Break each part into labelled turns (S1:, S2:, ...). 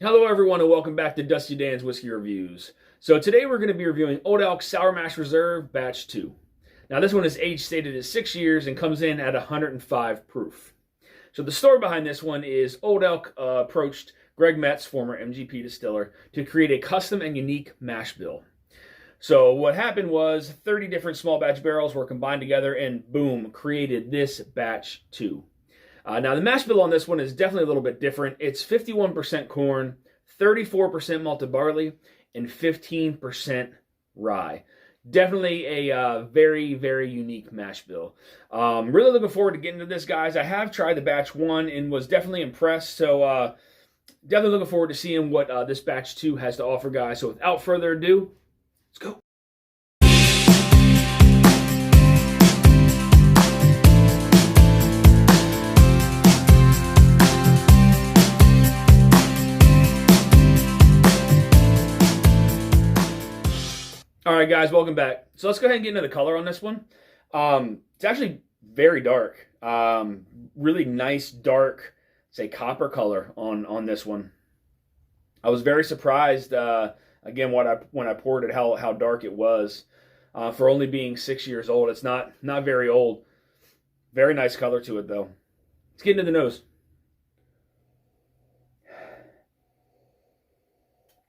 S1: Hello everyone and welcome back to Dusty Dan's Whiskey Reviews. So today we're going to be reviewing Old Elk Sour Mash Reserve Batch 2. Now this one is age stated as 6 years and comes in at 105 proof. So the story behind this one is Old Elk approached Greg Metze, former MGP distiller, to create a custom and unique mash bill. So what happened was 30 different small batch barrels were combined together and boom, created this Batch 2. Now, the mash bill on this one is definitely a little bit different. It's 51% corn, 34% malted barley, and 15% rye. Definitely a very, very unique mash bill. Really looking forward to getting to this, guys. I have tried the Batch 1 and was definitely impressed. So definitely looking forward to seeing what this Batch 2 has to offer, guys. So without further ado, let's go. All right, guys, welcome back. So let's go ahead and get into the color on this one. It's actually very dark. Really nice, dark, say, copper color on this one. I was very surprised, again, when I poured it, how dark it was. For only being 6 years old, it's not very old. Very nice color to it, though. Let's get into the nose.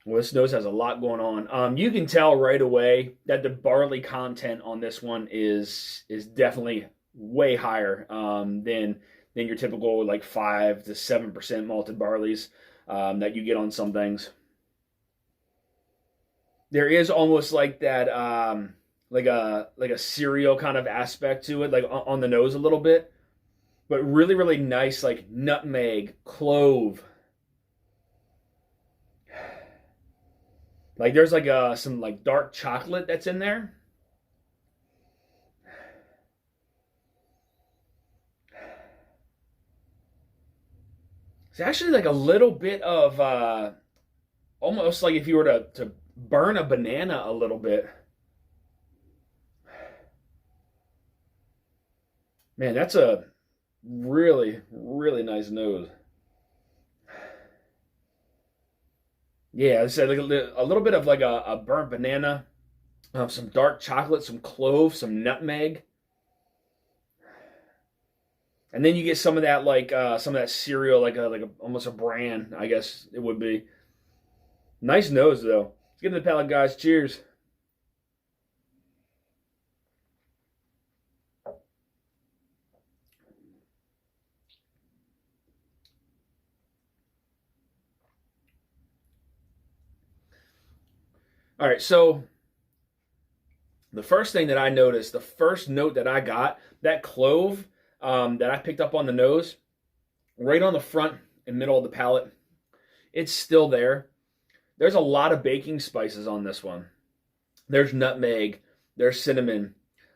S1: Well, this nose has a lot going on. You can tell right away that the barley content on this one is definitely way higher than your typical like 5 to 7% malted barleys that you get on some things. There is almost like that like a cereal kind of aspect to it, like on the nose a little bit, but really, really nice, like nutmeg, clove. Like there's like some like dark chocolate that's in there. It's actually like a little bit of almost like if you were to burn a banana a little bit. Man, that's a really, really nice nose. Yeah, I said like a little bit of like a burnt banana, some dark chocolate, some clove, some nutmeg, and then you get some of that like some of that cereal, like a almost a bran, I guess it would be. Nice nose though. Let's get into the palate, guys. Cheers. All right, so the first thing that I noticed, the first note that I got, that clove that I picked up on the nose, right on the front and middle of the palate, it's still there. There's a lot of baking spices on this one. There's nutmeg, there's cinnamon,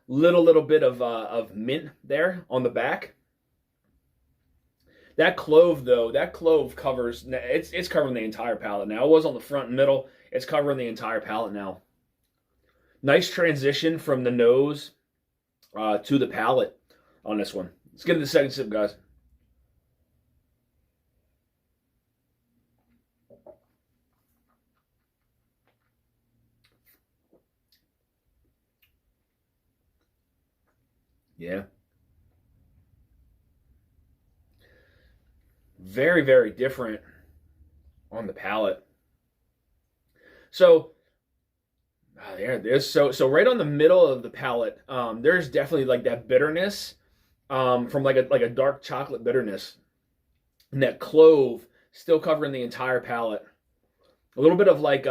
S1: little bit of mint there on the back. That clove though, that clove covers, it's covering the entire palate now. It was on the front and middle. It's covering the entire palate now. Nice transition from the nose to the palate on this one. Let's get into the second sip, guys. Yeah. Very, very different on the palate. So, there it is. So right on the middle of the palate, there's definitely like that bitterness from like a dark chocolate bitterness, and that clove still covering the entire palate. A little bit of like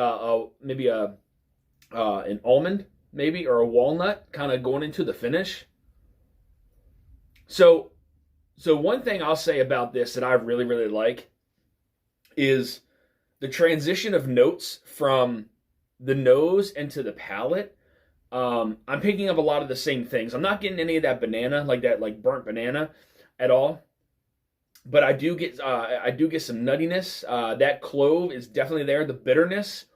S1: maybe an almond, maybe, or a walnut, kind of going into the finish. So one thing I'll say about this that I really, really like is the transition of notes from the nose into the palate. I'm picking up a lot of the same things. I'm not getting any of that banana, like that, like burnt banana, at all. But I do get some nuttiness. That clove is definitely there. The bitterness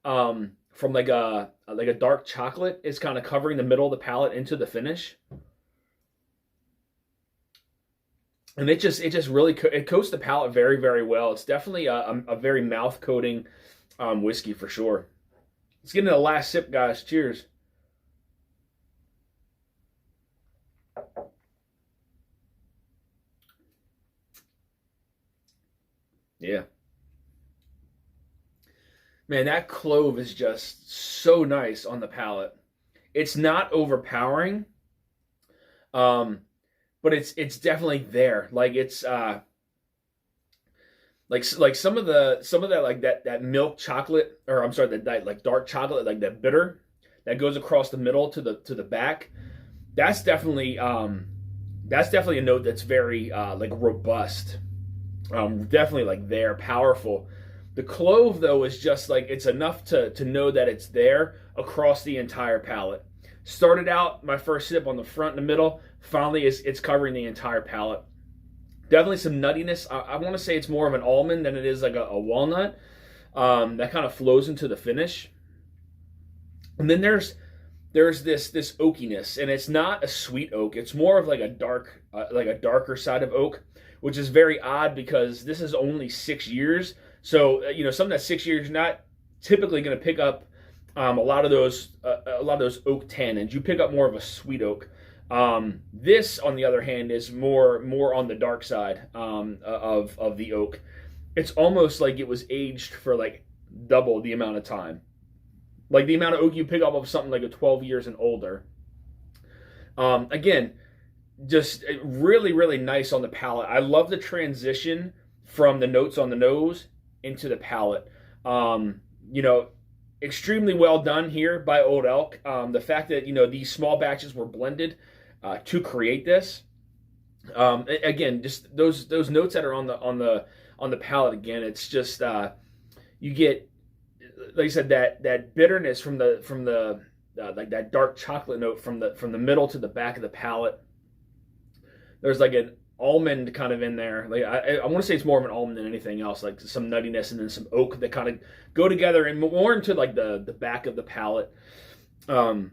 S1: from like a dark chocolate is kind of covering the middle of the palate into the finish. and it just really it coats the palate very, very well. It's definitely a very mouth coating whiskey for sure. Let's get into the last sip, guys. Cheers. Yeah. Man, that clove is just so nice on the palate. It's not overpowering, but it's definitely there. Like it's like some of that like that milk chocolate, or I'm sorry, that like dark chocolate, like that bitter that goes across the middle to the back. That's definitely a note that's very like robust. Definitely like there, powerful. The clove, though, is just like, it's enough to know that it's there across the entire palate. Started out my first sip on the front and the middle. Finally, it's covering the entire palate. Definitely some nuttiness. I want to say it's more of an almond than it is like a walnut. That kind of flows into the finish. And then there's this oakiness, and it's not a sweet oak. It's more of like a darker side of oak, which is very odd because this is only 6 years. So something that's 6 years, you're not typically going to pick up a lot of those oak tannins. You pick up more of a sweet oak. This, on the other hand, is more on the dark side of the oak. It's almost like it was aged for like double the amount of time. Like the amount of oak you pick up of something like a 12 years and older. Again, just really, really nice on the palate. I love the transition from the notes on the nose into the palate. Extremely well done here by Old Elk. The fact that these small batches were blended to create this. Again, just those notes that are on the palate. Again, it's just you get, like I said, that bitterness from the like that dark chocolate note from the middle to the back of the palate. There's like an almond kind of in there. Like I want to say it's more of an almond than anything else. Like some nuttiness and then some oak that kind of go together and more into like the back of the palate. And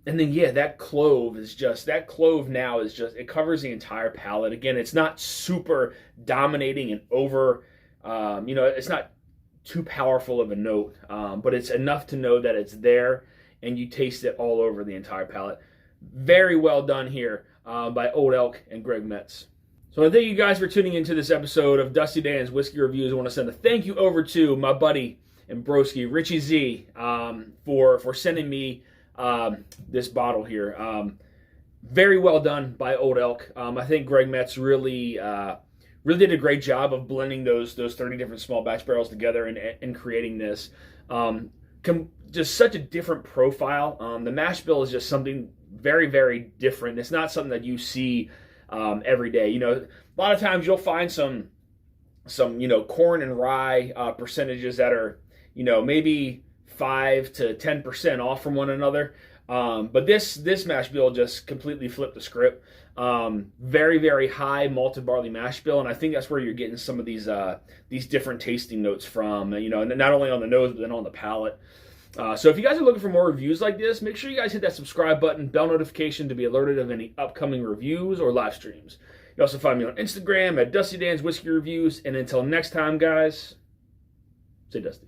S1: then that clove now is just, it covers the entire palate. Again, it's not super dominating and over. It's not too powerful of a note, but it's enough to know that it's there, and you taste it all over the entire palate. Very well done here by Old Elk and Greg Metze. So I want to thank you guys for tuning into this episode of Dusty Dan's Whiskey Reviews. I want to send a thank you over to my buddy and broski, Richie Z, for sending me this bottle here. Very well done by Old Elk. I think Greg Metze really did a great job of blending those 30 different small batch barrels together and creating this. Just such a different profile. The mash bill is just something very, very different. It's not something that you see every day. A lot of times you'll find some corn and rye percentages that are maybe 5 to 10% off from one another. But this mash bill just completely flipped the script. Very, very high malted barley mash bill, and I think that's where you're getting some of these different tasting notes from. Not only on the nose but then on the palate. So if you guys are looking for more reviews like this, make sure you guys hit that subscribe button, bell notification to be alerted of any upcoming reviews or live streams. You can also find me on Instagram at Dusty Dan's Whiskey Reviews. And until next time, guys, stay dusty.